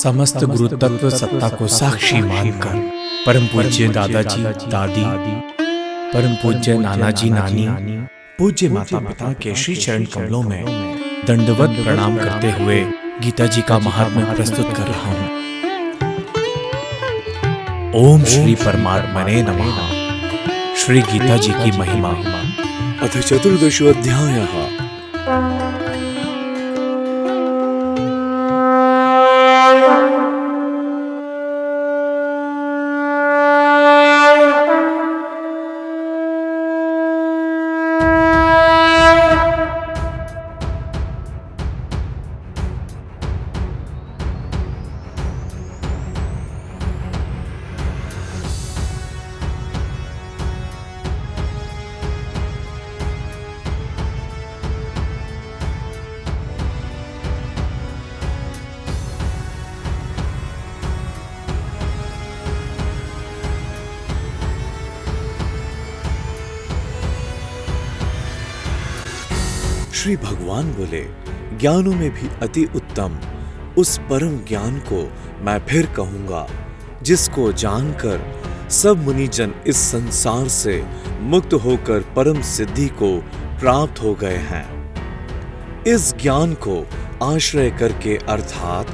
समस्त गुरु तत्व सत्ता को साक्षी मानकर परम पूज्य दादाजी दादी, परम पूज्य नानाजी नानी, पूज्य माता पिता के श्री चरण कमलों में दंडवत प्रणाम करते हुए गीता जी का महात्म्य प्रस्तुत कर रहा हूँ। ओम श्री परमात्मने नमः। श्री गीता जी की महिमा। अथ चतुर्दशोऽध्यायः। श्री भगवान बोले, ज्ञानों में भी अति उत्तम उस परम ज्ञान को मैं फिर कहूंगा, जिसको जानकर सब मुनिजन इस संसार से मुक्त होकर परम सिद्धि को प्राप्त हो गए हैं। इस ज्ञान को आश्रय करके अर्थात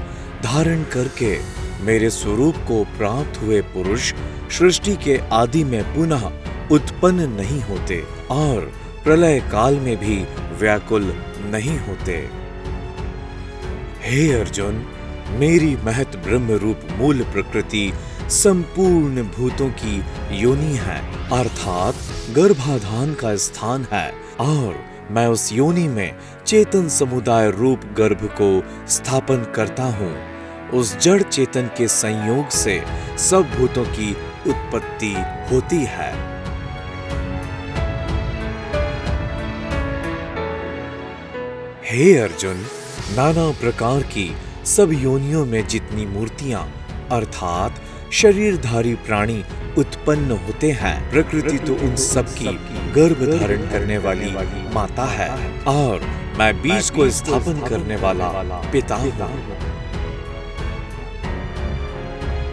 धारण करके मेरे स्वरूप को प्राप्त हुए पुरुष सृष्टि के आदि में पुनः उत्पन्न नहीं होते और प्रलय काल में भी व्याकुल नहीं होते। हे अर्जुन, मेरी महत ब्रह्म रूप मूल प्रकृति संपूर्ण भूतों की योनि है, अर्थात गर्भाधान का स्थान है, और मैं उस योनि में चेतन समुदाय रूप गर्भ को स्थापन करता हूँ। उस जड़ चेतन के संयोग से सब भूतों की उत्पत्ति होती है। हे अर्जुन, नाना प्रकार की सब योनियों में जितनी मूर्तियां अर्थात शरीरधारी प्राणी उत्पन्न होते हैं, प्रकृति तो उन सब की गर्भ धारण करने वाली माता है और मैं बीज को स्थापन करने वाला पिता हूं।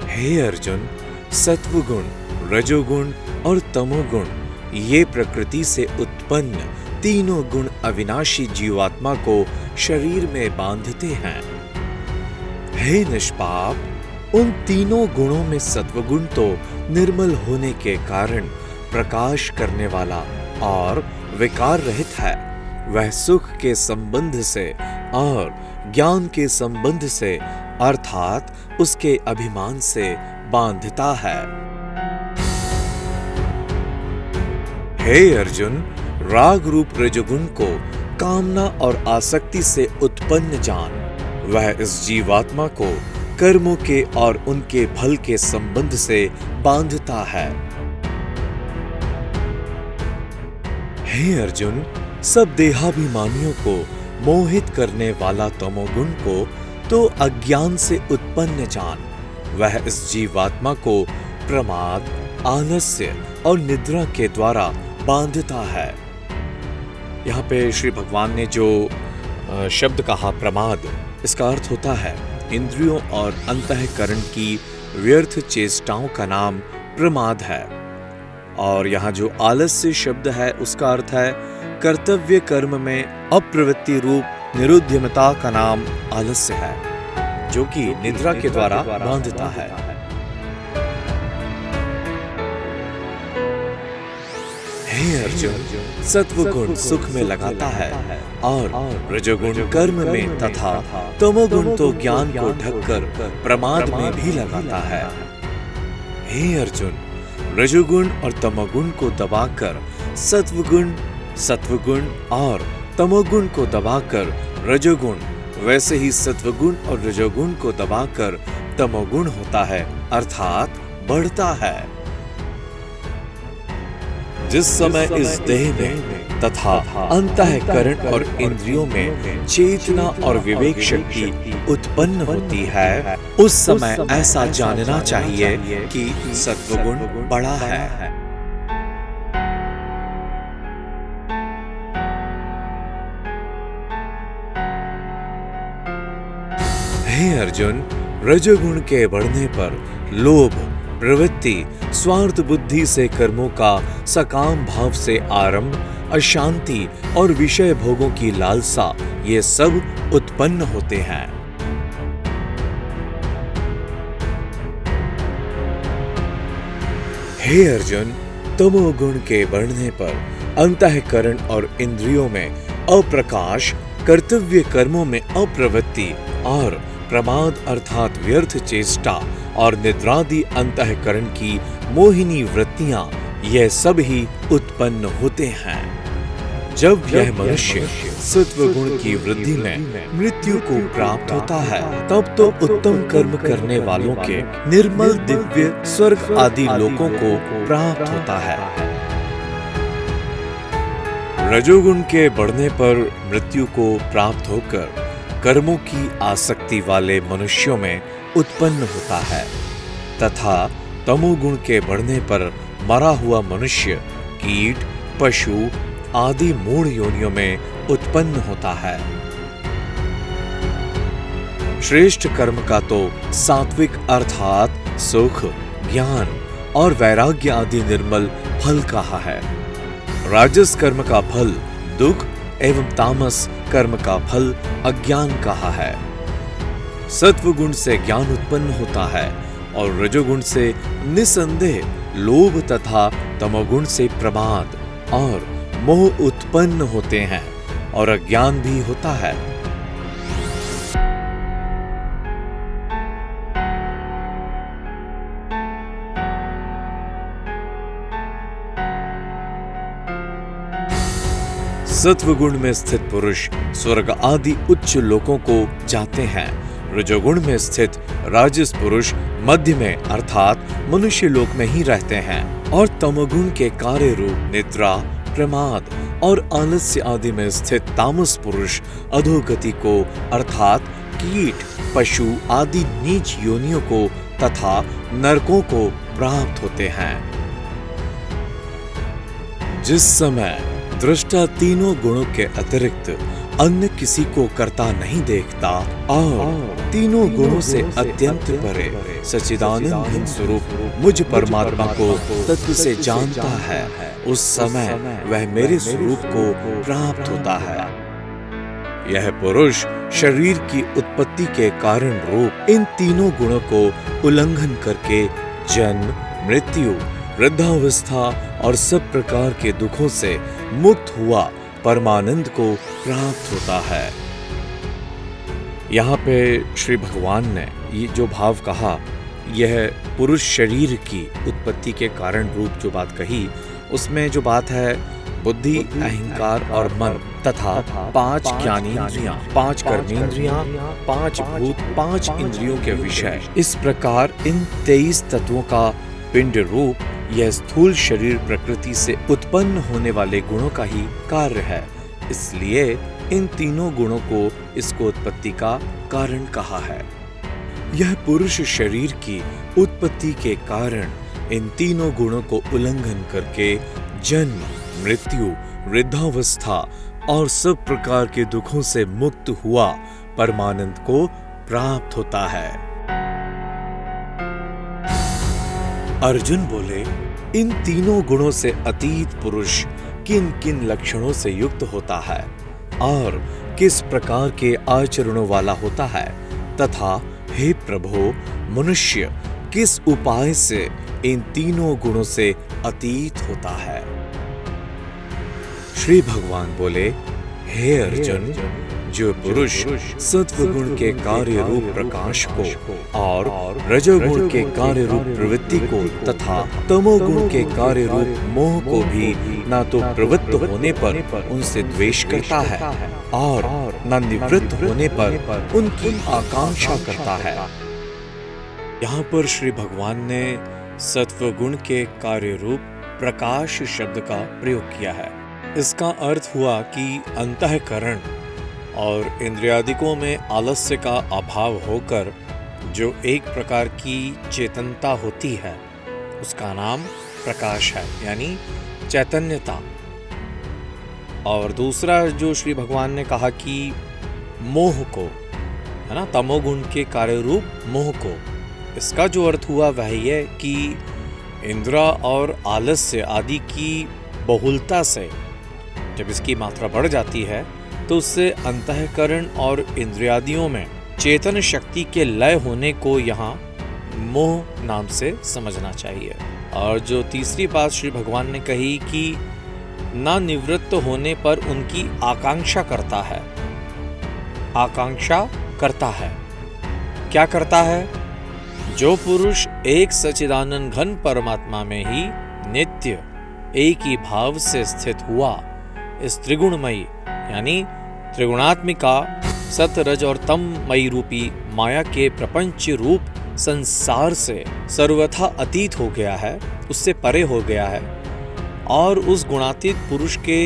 हे अर्जुन, सत्वगुण, रजोगुण और तमोगुण ये प्रकृति से उत्पन्न तीनों गुण अविनाशी जीवात्मा को शरीर में बांधते हैं। हे निष्पाप, उन तीनों गुणों में सत्वगुण तो निर्मल होने के कारण प्रकाश करने वाला और विकार रहित है। वह सुख के संबंध से और ज्ञान के संबंध से अर्थात उसके अभिमान से बांधता है। हे अर्जुन, राग रूप रजोगुण को कामना और आसक्ति से उत्पन्न जान। वह इस जीवात्मा को कर्मों के और उनके फल के संबंध से बांधता है। हे अर्जुन, सब देहाभिमानियों को मोहित करने वाला तमोगुण को तो अज्ञान से उत्पन्न जान। वह इस जीवात्मा को प्रमाद, आलस्य और निद्रा के द्वारा बांधता है। यहाँ पे श्री भगवान ने जो शब्द कहा प्रमाद, इसका अर्थ होता है इंद्रियों और अंतःकरण की व्यर्थ चेष्टाओं का नाम प्रमाद है। और यहाँ जो आलस्य शब्द है उसका अर्थ है कर्तव्य कर्म में अप्रवृत्ति रूप निरुद्यमता का नाम आलस्य है, जो कि निद्रा के द्वारा बांधता है। हे अर्जुन, सत्वगुण सुख में लगाता है और रजोगुण कर्म में तथा तमोगुण तो ज्ञान को ढककर प्रमाद में भी लगाता है। हे अर्जुन, रजोगुण और तमोगुण को दबाकर सत्वगुण और तमोगुण को दबाकर रजोगुण, वैसे ही सत्वगुण और रजोगुण को दबाकर तमोगुण होता है, अर्थात बढ़ता है। जिस समय इस देह में तथा अंतःकरण और इंद्रियों में चेतना और विवेक शक्ति उत्पन्न होती है, उस समय ऐसा जानना चाहिए कि सत्वगुण बड़ा है। हे अर्जुन, रजोगुण के बढ़ने पर लोभ, प्रवृत्ति, स्वार्थ बुद्धि से कर्मों का सकाम भाव से आरंभ, अशांति और विषय भोगों की लालसा, ये सब उत्पन्न होते हैं। हे अर्जुन, तमोगुण के बढ़ने पर अंतःकरण और इंद्रियों में अप्रकाश, कर्तव्य कर्मों में अप्रवृत्ति और प्रमाद अर्थात व्यर्थ चेष्टा और निद्रादि अंतःकरण की मोहिनी वृत्तियां, यह सब ही उत्पन्न होते हैं। जब यह मनुष्य सत्व गुण की वृद्धि में मृत्यु को प्राप्त होता है, तब तो उत्तम कर्म करने वालों के निर्मल दिव्य स्वर्ग आदि लोकों को प्राप्त होता है। रजोगुण के बढ़ने पर मृत्यु को प्राप्त होकर कर्मों की आसक्ति वाले मनुष्यों में उत्पन्न होता है तथा तमोगुण के बढ़ने पर मरा हुआ मनुष्य कीट, पशु आदि मूढ़ योनियों में उत्पन्न होता है। श्रेष्ठ कर्म का तो सात्विक अर्थात सुख, ज्ञान और वैराग्य आदि निर्मल फल कहा है। राजस कर्म का फल दुख एवं तामस कर्म का फल अज्ञान कहा है। सत्व गुण से ज्ञान उत्पन्न होता है और रजोगुण से निसंदेह लोभ तथा तमोगुण से प्रमाद और मोह उत्पन्न होते हैं और अज्ञान भी होता है। सत्वगुण में स्थित पुरुष स्वर्ग आदि उच्च लोकों को जाते हैं। रजोगुण में स्थित राजस पुरुष मध्य में अर्थात मनुष्य लोक में ही रहते हैं और तमोगुण के कार्य रूप निद्रा, प्रमाद और आलस्य आदि में स्थित तामस पुरुष अधोगति को अर्थात कीट, पशु आदि नीच योनियों को तथा नरकों को प्राप्त होते हैं। जिस समय दृष्टा तीनों गुणों के अतिरिक्त अन्य किसी को करता नहीं देखता और तीनों गुणों से अत्यंत परे सच्चिदानंद घन स्वरूप मुझ परमात्मा को तत्व से जानता है, उस समय वह मेरे स्वरूप को प्राप्त होता है। यह पुरुष शरीर की उत्पत्ति के कारण रूप इन तीनों गुणों को उल्लंघन करके जन्म, मृत्यु, वृद्धावस्था और सब प्रकार के दुखों से मुक्त हुआ परमानंद को प्राप्त होता है। यहाँ पे श्री भगवान ने ये जो भाव कहा, यह पुरुष शरीर की उत्पत्ति के कारण रूप जो बात कही, उसमें जो बात है बुद्धि, अहंकार और मन तथा 5 ज्ञानेंद्रियां, 5 कर्मेंद्रियां, 5 भूत, 5 इंद्रियों के विषय, इस प्रकार इन 23 तत्वों का पिंड रूप यह स्थूल शरीर प्रकृति से उत्पन्न होने वाले गुणों का ही कार्य है। इसलिए इन तीनों गुणों को इसको उत्पत्ति का कारण कहा है। यह पुरुष शरीर की उत्पत्ति के कारण इन तीनों गुणों को उल्लंघन करके जन्म, मृत्यु, वृद्धावस्था और सब प्रकार के दुखों से मुक्त हुआ परमानंद को प्राप्त होता है। अर्जुन बोले, इन तीनों गुणों से अतीत पुरुष किन किन लक्षणों से युक्त होता है और किस प्रकार के आचरणों वाला होता है तथा हे प्रभु, मनुष्य किस उपाय से इन तीनों गुणों से अतीत होता है। श्री भगवान बोले, हे अर्जुन, जो पुरुष सत्वगुण के कार्य रूप प्रकाश को और रजोगुण के कार्य रूप प्रवृत्ति को तथा तमोगुण के कार्य रूप मोह को भी ना तो प्रवृत्त होने पर उनसे द्वेष करता है और न निवृत्त होने पर उनकी आकांक्षा करता है। यहाँ पर श्री भगवान ने सत्वगुण के कार्य रूप प्रकाश शब्द का प्रयोग किया है। इसका अर्थ हुआ कि अंतःकरण और इंद्रियादिकों में आलस्य का अभाव होकर जो एक प्रकार की चेतनता होती है, उसका नाम प्रकाश है, यानी चैतन्यता। और दूसरा जो श्री भगवान ने कहा कि मोह को है ना, तमोगुण के कार्य रूप मोह को। इसका जो अर्थ हुआ वह यह कि इंद्रिय और आलस्य आदि की बहुलता से जब इसकी मात्रा बढ़ जाती है तो उससे अंतःकरण और इंद्रियादियों में चेतन शक्ति के लय होने को यहाँ मोह नाम से समझना चाहिए। और जो तीसरी बात श्री भगवान ने कही कि ना निवृत्त होने पर उनकी आकांक्षा करता है। आकांक्षा करता है, क्या करता है? जो पुरुष एक सच्चिदानंद घन परमात्मा में ही नित्य एक ही भाव से स्थित हुआ, इस त्रिगुणमयी यानी त्रिगुणात्मिका सत रज और तममयी रूपी माया के प्रपंच रूप संसार से सर्वथा अतीत हो गया है, उससे परे हो गया है, और उस गुणातीत पुरुष के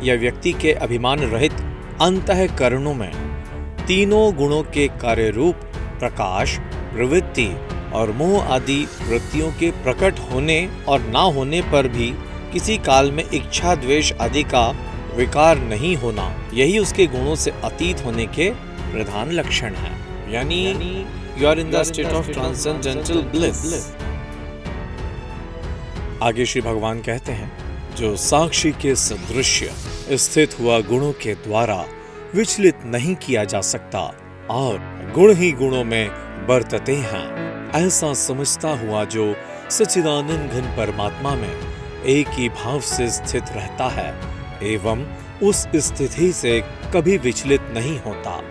या व्यक्ति के अभिमान रहित अंतःकरणों में तीनों गुणों के कार्य रूप प्रकाश, प्रवृत्ति और मोह आदि वृत्तियों के प्रकट होने और ना होने पर भी किसी काल में इच्छा, द्वेष आदि का विकार नहीं होना, यही उसके गुणों से अतीत होने के प्रधान लक्षण है। यानी you are in the state of transcendental bliss. आगे श्री भगवान कहते हैं, जो साक्षी के सदृश्य स्थित हुआ गुणों के द्वारा विचलित नहीं किया जा सकता और गुण ही गुणों में बरतते हैं, ऐसा समझता हुआ जो सच्चिदानंद घन परमात्मा में एक ही भाव से स्थित रहता है एवं उस स्थिति से कभी विचलित नहीं होता।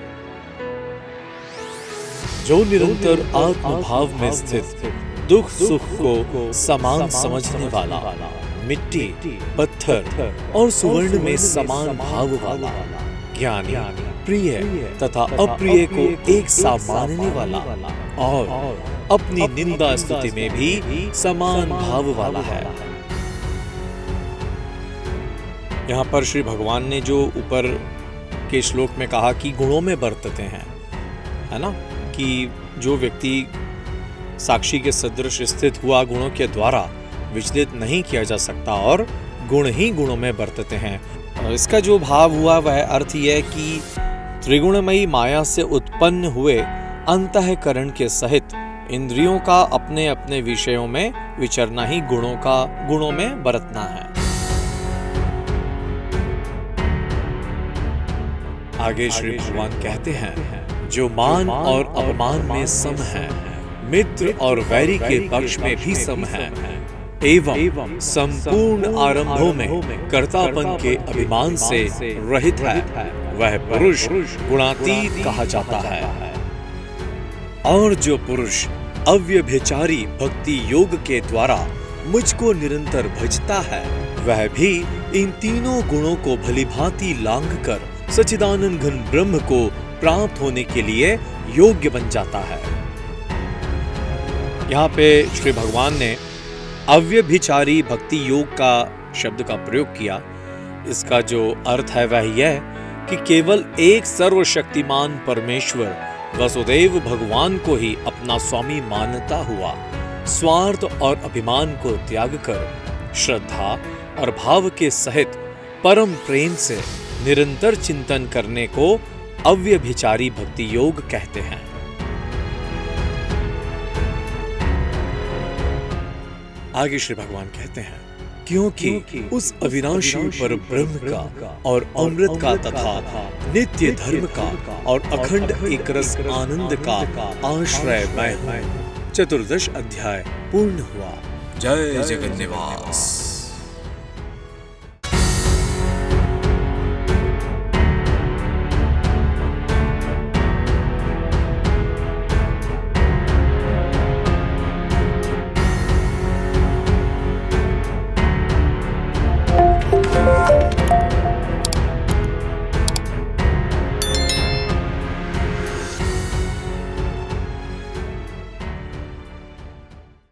जो निरंतर आत्म भाव में स्थित दुख सुख को समान समझने वाला, मिट्टी, पत्थर और सुवर्ण में समान भाव वाला, ज्ञानी, प्रिय तथा अप्रिय को एक सा मानने वाला और अपनी निंदा स्तुति में भी समान भाव वाला है। यहाँ पर श्री भगवान ने जो ऊपर के श्लोक में कहा कि गुणों में बरतते हैं, है ना, कि जो व्यक्ति साक्षी के सदृश स्थित हुआ गुणों के द्वारा विचलित नहीं किया जा सकता और गुण ही गुणों में बरतते हैं। इसका जो भाव हुआ वह अर्थ यह कि त्रिगुणमयी माया से उत्पन्न हुए अंतःकरण के सहित इंद्रियों का अपने अपने विषयों में विचरना ही गुणों में बरतना है। आगे श्री भगवान कहते हैं, जो मान और अपमान में सम है, मित्र और वैरी के पक्ष में भी सम है एवं संपूर्ण आरंभों में कर्तापन के अभिमान से रहित है, वह पुरुष गुणातीत कहा जाता है। और जो पुरुष अव्यभिचारी भक्ति योग के द्वारा मुझको निरंतर भजता है, वह भी इन तीनों गुणों को भलीभांति लांघ कर सच्चिदानंद घन ब्रह्म को प्राप्त होने के लिए योग्य बन जाता है। यहाँ पे श्री भगवान ने अव्यभिचारी भक्ति योग का शब्द का प्रयोग किया। इसका जो अर्थ है वह यह कि केवल एक सर्वशक्तिमान परमेश्वर वसुदेव भगवान को ही अपना स्वामी मानता हुआ स्वार्थ और अभिमान को त्याग कर श्रद्धा और भाव के सहित परम प्रेम से निरंतर चिंतन करने को अव्यभिचारी भक्ति योग कहते हैं। आगे श्री भगवान कहते हैं, क्योंकि उस अविनाशी पर ब्रह्म का और अमृत का तथा नित्य धर्म का और अखंड एकरस आनंद का आश्रय मैं हूँ। 14 अध्याय पूर्ण हुआ। जय जगन्निवास।